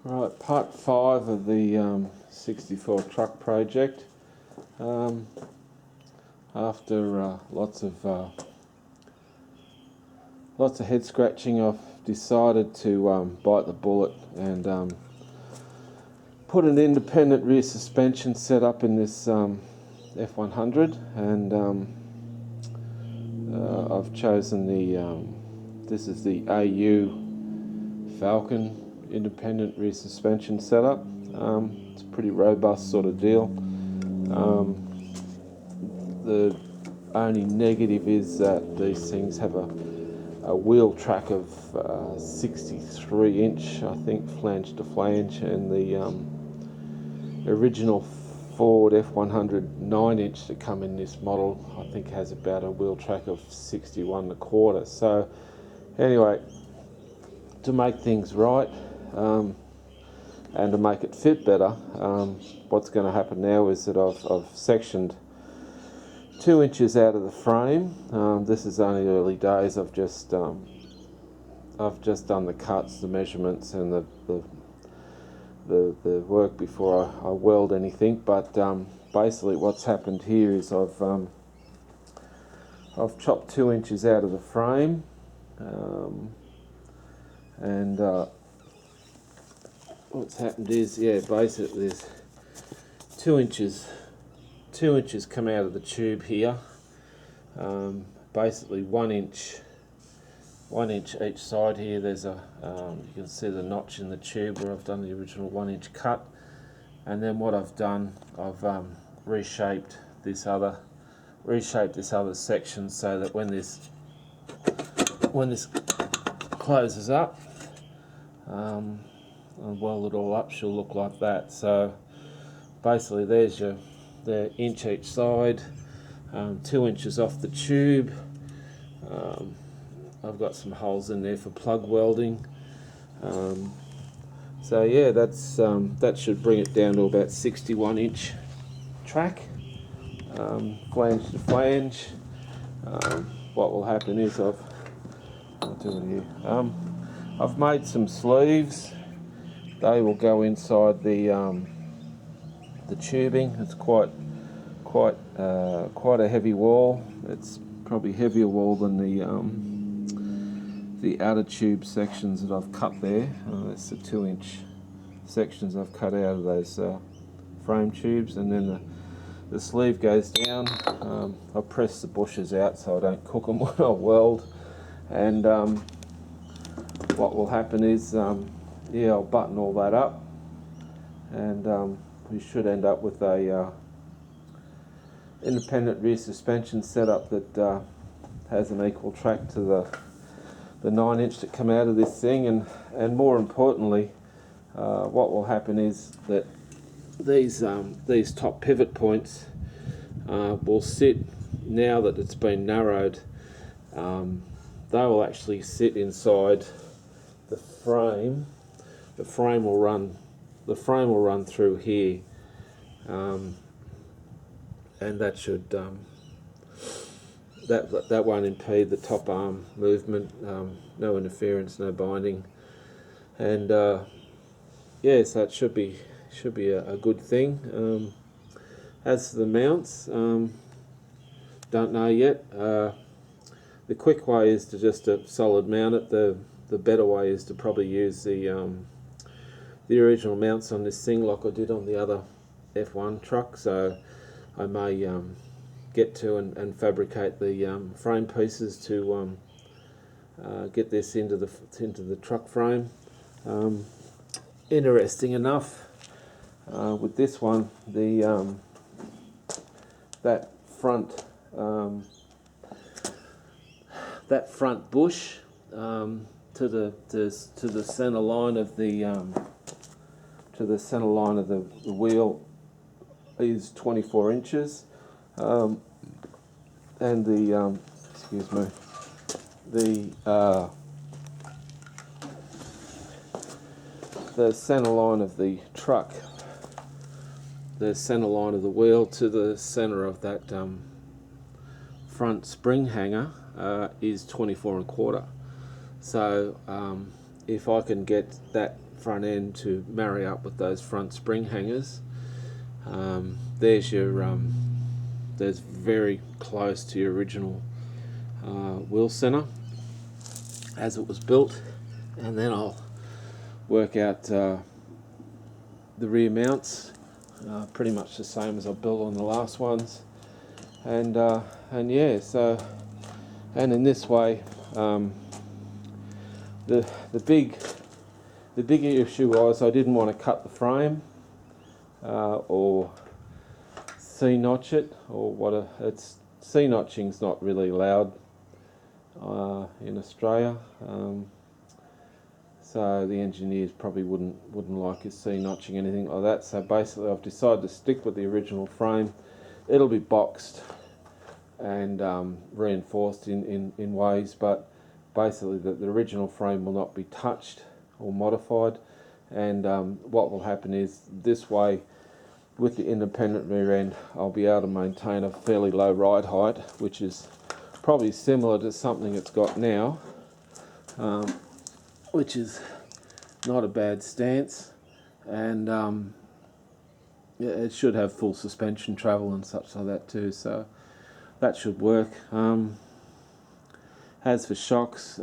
Right, part 5 of the 64 truck project. After lots of head scratching, I've decided to bite the bullet and put an independent rear suspension set up in this F100, and I've chosen this is the AU Falcon independent rear suspension setup. It's a pretty robust sort of deal. The only negative is that these things have a wheel track of 63 inch, I think, flange to flange, and the original Ford F100 9 inch that come in this model, I think, has about a wheel track of 61 1/4. So anyway, to make things right, and to make it fit better, what's going to happen now is that I've sectioned 2 inches out of the frame. This is only early days. I've just done the cuts, the measurements, and the work before I weld anything. But basically, what's happened here is I've chopped 2 inches out of the frame, and what's happened is, basically there's 2 inches come out of the tube here. Basically 1 inch each side here. There's you can see the notch in the tube where I've done the original 1 inch cut, and then what I've done, I've reshaped this other section so that when this closes up, and weld it all up, she'll look like that. So basically there's the inch each side, 2 inches off the tube. I've got some holes in there for plug welding. So yeah, that should bring it down to about 61 inch track, flange to flange. What will happen is I'll do it here. I've made some sleeves. They will go inside the tubing. It's quite a heavy wall. It's probably heavier wall than the outer tube sections that I've cut there. That's the 2 inch sections I've cut out of those frame tubes, and then the sleeve goes down. I press the bushes out so I don't cook them when I weld, and what will happen is I'll button all that up, and we should end up with a independent rear suspension setup that has an equal track to the 9 inch that come out of this thing, and more importantly, what will happen is that these top pivot points will sit, now that it's been narrowed, they will actually sit inside the frame. The frame will run through here, and that should that won't impede the top arm movement. No interference, no binding, and so it should be a good thing. As for the mounts, don't know yet. The quick way is to just solid mount it. The better way is to probably use the original mounts on this thing, like I did on the other F1 truck. So I may get to and fabricate the frame pieces to get this into the truck frame. Interesting enough, with this one, that front bush to the center line of the wheel is 24 inches, and the center line of the truck, the center line of the wheel to the center of that front spring hanger is 24 1/4. So if I can get that front end to marry up with those front spring hangers. There's your there's very close to your original wheel center as it was built, and then I'll work out the rear mounts, pretty much the same as I built on the last ones, and yeah, so, and in this way, the big issue was I didn't want to cut the frame or C-notch it, or what it's C-notching's not really allowed in Australia, so the engineers probably wouldn't like us C-notching anything like that. So basically I've decided to stick with the original frame. It'll be boxed and reinforced in ways, but basically the original frame will not be touched or modified, and what will happen is this way, with the independent rear end, I'll be able to maintain a fairly low ride height, which is probably similar to something it's got now, which is not a bad stance, and yeah, it should have full suspension travel and such like that too, so that should work. As for shocks,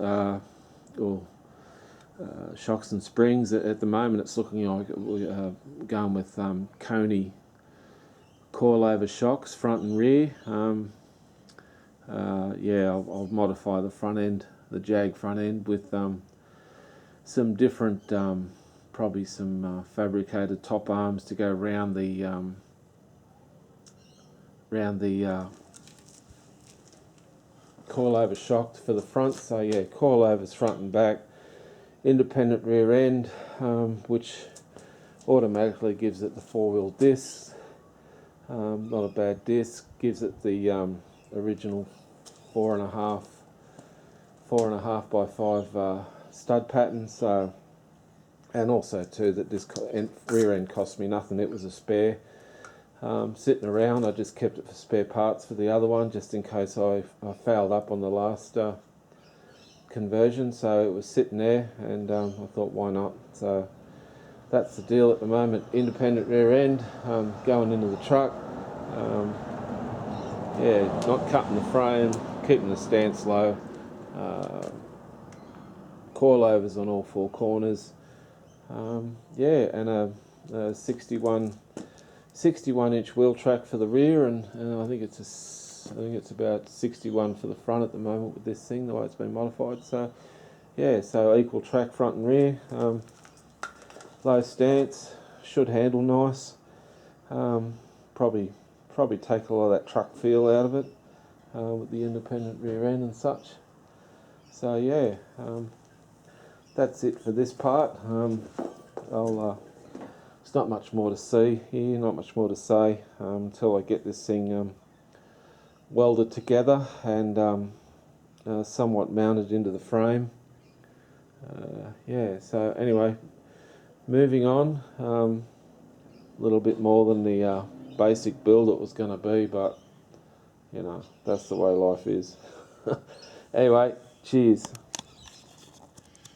shocks and springs, at the moment it's looking like we're going with Coney coilover shocks, front and rear. Yeah, I'll modify the front end, the Jag front end, with some different, probably some fabricated top arms to go around the coilover shock for the front. So yeah, coilovers front and back, independent rear end, which automatically gives it the 4-wheel discs. Not a bad disc. Gives it the original 4.5 by 5 stud pattern. So, and also too that this rear end cost me nothing. It was a spare sitting around. I just kept it for spare parts for the other one, just in case I fouled up on the last conversion. So it was sitting there, and I thought, why not? So that's the deal at the moment. Independent rear end, going into the truck. Yeah, not cutting the frame, keeping the stance low. Coilovers on all 4 corners. Yeah, and a 61-inch wheel track for the rear, and I think it's about 61 for the front at the moment with this thing, the way it's been modified. So yeah, so equal track front and rear. Low stance, should handle nice. Probably take a lot of that truck feel out of it with the independent rear end and such. So yeah, that's it for this part. There's not much more to see here, not much more to say until I get this thing welded together and somewhat mounted into the frame. Yeah, so anyway, moving on. A little bit more than the basic build it was going to be, but you know, that's the way life is. Anyway, cheers.